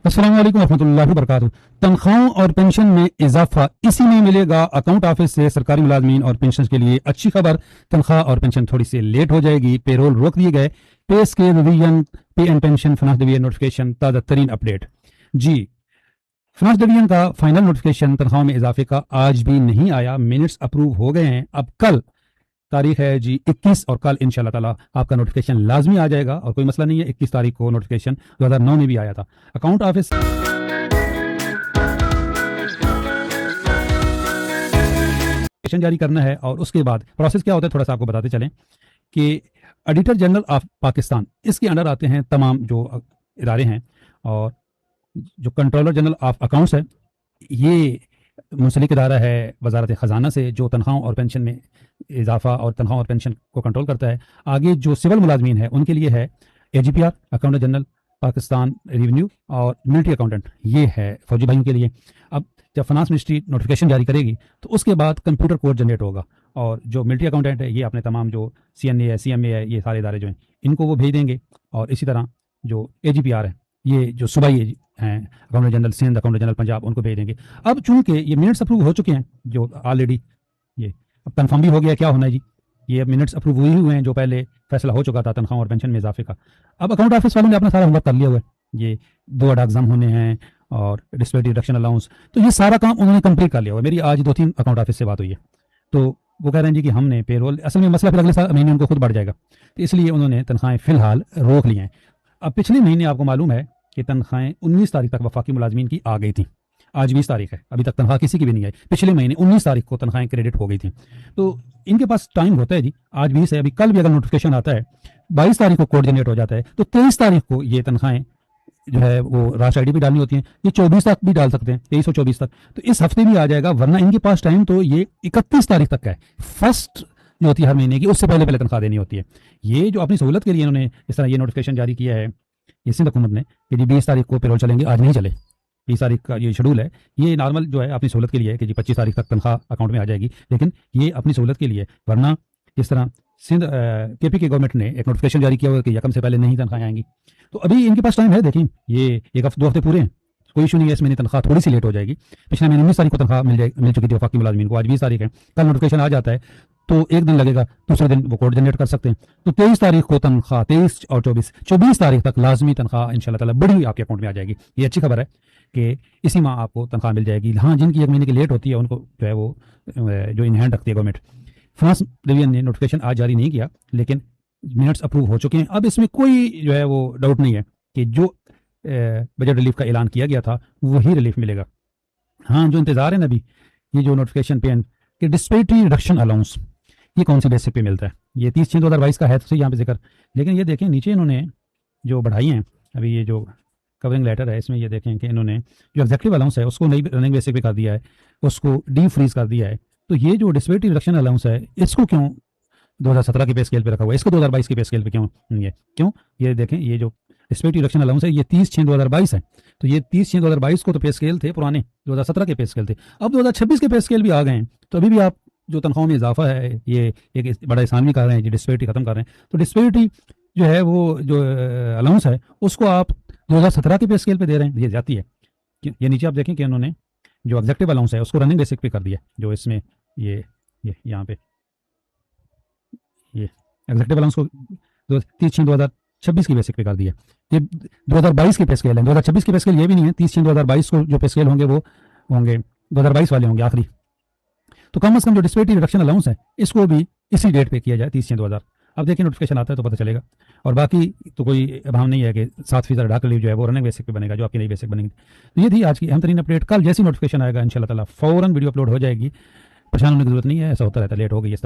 अस्सलाम वालेकुम रहमतुल्लाहि वबरकातुहू। तनख्वाहों और पेंशन में इजाफा इसी में मिलेगा। अकाउंट ऑफिस से सरकारी मुलाजमीन और पेंशन के लिए अच्छी खबर। तनख्वाह और पेंशन थोड़ी सी लेट हो जाएगी। पेरोल रोक दिए गए। पे स्केल रिवीजन, पे and pension finance division notification, ताज़ा तरीन अपडेट। जी, फाइनेंस डिवीजन का फाइनल नोटिफिकेशन तनख्वाह में इजाफे का आज भी नहीं आया। मिनट्स अप्रूव हो गए हैं। अब कल तारीख है जी 21 और कल इंशाल्लाह ताला आपका नोटिफिकेशन लाजमी आ जाएगा और कोई मसला नहीं है। 21 तारीख को नोटिफिकेशन 2009 में भी आया था। अकाउंट ऑफिस जारी करना है और उसके बाद प्रोसेस क्या होता है थोड़ा सा आपको बताते चलें कि ऑडिटर जनरल ऑफ पाकिस्तान, इसके अंडर आते हैं तमाम जो इदारे हैं और जो कंट्रोलर जनरल ऑफ अकाउंट्स है, ये मुंसलिक इदारा है वजारत ख़जाना से, जो तनख्वाहों और पेंशन में इजाफा और तनख्वाह और पेंशन को कंट्रोल करता है। आगे जो सिविल मुलाजमीन है उनके लिए है AGPR, accountant general Pakistan revenue, और मिलिट्री अकाउंटेंट ये है फौजी भाइयों के लिए। अब जब फाइनेंस मिनिस्ट्री नोटिफिकेशन जारी करेगी तो उसके बाद कंप्यूटर कोड जनरेट होगा और जो मिलिट्री अकाउंटेंट है ये अपने तमाम जो CNA है, CMA है, ये सारे इदारे जो हैं इनको वो भेज देंगे। और इसी तरह जो AGPR है, ये जो सूबाई हैं, accountant general Sindh, accountant general Punjab, उनको भेज देंगे। अब चूंकि ये मिनट्स अप्रूव हो चुके हैं जो ऑलरेडी, ये अब कन्फर्म भी हो गया क्या होना है जी, ये अब मिनट्स अप्रूव हुए हैं जो पहले फैसला हो चुका था तनख्वाह और पेंशन में इजाफे का। अब अकाउंट ऑफिस वालों ने अपना सारा होमवर्क कर लिया हुआ है। ये 2 अडा एग्जाम होने हैं और डिस्पेरिटी रिडक्शन अलाउंस, तो ये सारा काम उन्होंने कंप्लीट कर लिया हुआ है। मेरी आज 2-3 अकाउंट ऑफिस से बात हुई है तो वो कह रहे हैं जी कि हमने पेरोल, असल में मसला फिर अगले साल महीने उनको खुद बढ़ जाएगा, तो इसलिए उन्होंने तनख्वाहें फिलहाल रोक ली हैं। अब पिछले महीने आपको मालूम है कि तनख्वाहें 19 तारीख तक वफाकी मुलाजमीन की आ गई थी। आज 20 तारीख है, अभी तक तनख्वाह किसी की भी नहीं आई। पिछले महीने 19 तारीख को तनख्वाहें क्रेडिट हो गई थी, तो इनके पास टाइम होता है जी। आज 20 है, अभी कल भी अगर नोटिफिकेशन आता है 22 तारीख को कोड जनरेट हो जाता है तो 23 तारीख को ये तनख्वाहें जो है वो राश ID भी डालनी होती हैं। ये 24 तक भी डाल सकते हैं, 23 और 24 तक, तो इस हफ्ते भी आ जाएगा। वरना इनके पास टाइम तो ये 31 तारीख तक का है। फर्स्ट जो होती है हर महीने की, उससे पहले तनख्वाह देनी होती है। ये जो अपनी सहूलत के लिए इन्होंने इस तरह ये नोटिफिकेशन जारी किया है इसी हुकूमत ने कि जी 20 तारीख को पेरोल चलेंगे, आज नहीं चले। 20 तारीख का ये शेड्यूल है, ये नॉर्मल जो है अपनी सहूलत के लिए है कि जी 25 तारीख तक तनख्वाह अकाउंट में आ जाएगी, लेकिन ये अपनी सहूलत के लिए। वरना जिस तरह सिंध KP की गवर्नमेंट ने एक नोटिफिकेशन जारी किया हुआ कि यकम से पहले नहीं तनख्वाहें आएंगी, तो अभी इनके पास टाइम है। देखिए ये 1-2 हफ्ते पूरे हैं, कोई इशू नहीं है। इस महीने तनख्वाह थोड़ी सी लेट हो जाएगी। पिछले महीने 19 तारीख को तनख्वाह मिल चुकी थी वफाकी मुलाजमीन को, आज 20 तारीख है। कल नोटिफिकेशन आ जाता है तो एक दिन लगेगा, दूसरे दिन वो कोड जनरेट कर सकते हैं। तो 23 तारीख को तनख्वाह, 23 और 24 तारीख तक लाजमी तनख्वाह इंशाल्लाह ताला बड़ी आपके अकाउंट में आ जाएगी। ये अच्छी खबर है कि इसी माह आपको तनख्वाह मिल जाएगी। हाँ, जिनकी 1 महीने की लेट होती है उनको जो है वो जो इन हैंड रखती है गवर्नमेंट। फाइनेंस डिवीजन ने नोटिफिकेशन आज जारी नहीं किया, लेकिन मिनट्स अप्रूव हो चुके हैं। अब इसमें कोई जो है वो डाउट नहीं है कि जो बजट रिलीफ का ऐलान किया गया था वही रिलीफ मिलेगा। हाँ, जो इंतजार है ना अभी, ये जो नोटिफिकेशन पे कि डिस्पेरिटी रिडक्शन अलाउंस, ये कौन सी बेसिक पे मिलता है? ये 30/6/2022 का है तो यहाँ पे जिक्र, लेकिन ये देखें नीचे इन्होंने जो बढ़ाई हैं अभी, ये जो कवरिंग लेटर है इसमें ये देखें कि इन्होंने जो एग्जेक्टिव अलाउंस है उसको नई रनिंग बेसिक पे कर दिया है, उसको डी फ्रीज कर दिया है। तो ये जो डिस्पेरिटी रिडक्शन अलाउंस है इसको क्यों 2017 के पे स्केल पे रखा हुआ है, इसको 2022 के पे स्केल पे क्यों नहीं है? क्यों? ये देखें, ये जो डिस्पेरिटी रिडक्शन अलाउंस है ये 30/6/2022 है, तो ये 30/6/2022 को तो पे स्केल थे पुराने, 2017 के पे स्केल थे। अब 2026 के पे स्केल भी आ गए हैं, तो अभी भी आप जो तनख्वाहों में इजाफा है ये एक बड़ा एहसान भी कर रहे हैं, डिस्पेरिटी खत्म कर रहे हैं। तो डिस्पेरिटी जो है वो जो अलाउंस है उसको आप 2017 के पे स्केल पे दे रहे हैं, ये जाती है। ये नीचे आप देखें कि उन्होंने जो एग्जेक्टिव अलाउंस है उसको रनिंग बेसिक पे कर दिया, जो इसमें ये यहाँ पे ये एग्जेक्टिव अलाउंस को 30/6/2026 की बेसिक पे कर दिया। ये 2022 के पे स्केल है, 2026 के पे स्केल ये भी नहीं है। 30/6/2022 को जो पे स्केल होंगे वो होंगे 2022 वाले होंगे आखिरी। तो कम से कम जो डिस्पेरिटी रिडक्शन अलाउंस है इसको भी इसी डेट पे किया जाए, 30/6/2000। अब देखिए नोटिफिकेशन आता है तो पता चलेगा। और बाकी तो कोई अभाव नहीं है कि 7% अडा रिलीफ जो है वो रनिंग बेसिक पे बनेगा, जो आपकी नई बेसिक बनेगी। तो ये थी आज की अहम तरीन अपडेट। कल जैसी नोटिफिकेशन आएगा इंशाल्लाह ताला फौरन वीडियो अपलोड हो जाएगी। परेशान होने की जरूरत नहीं है, ऐसा होता रहता है, लेट हो गई है।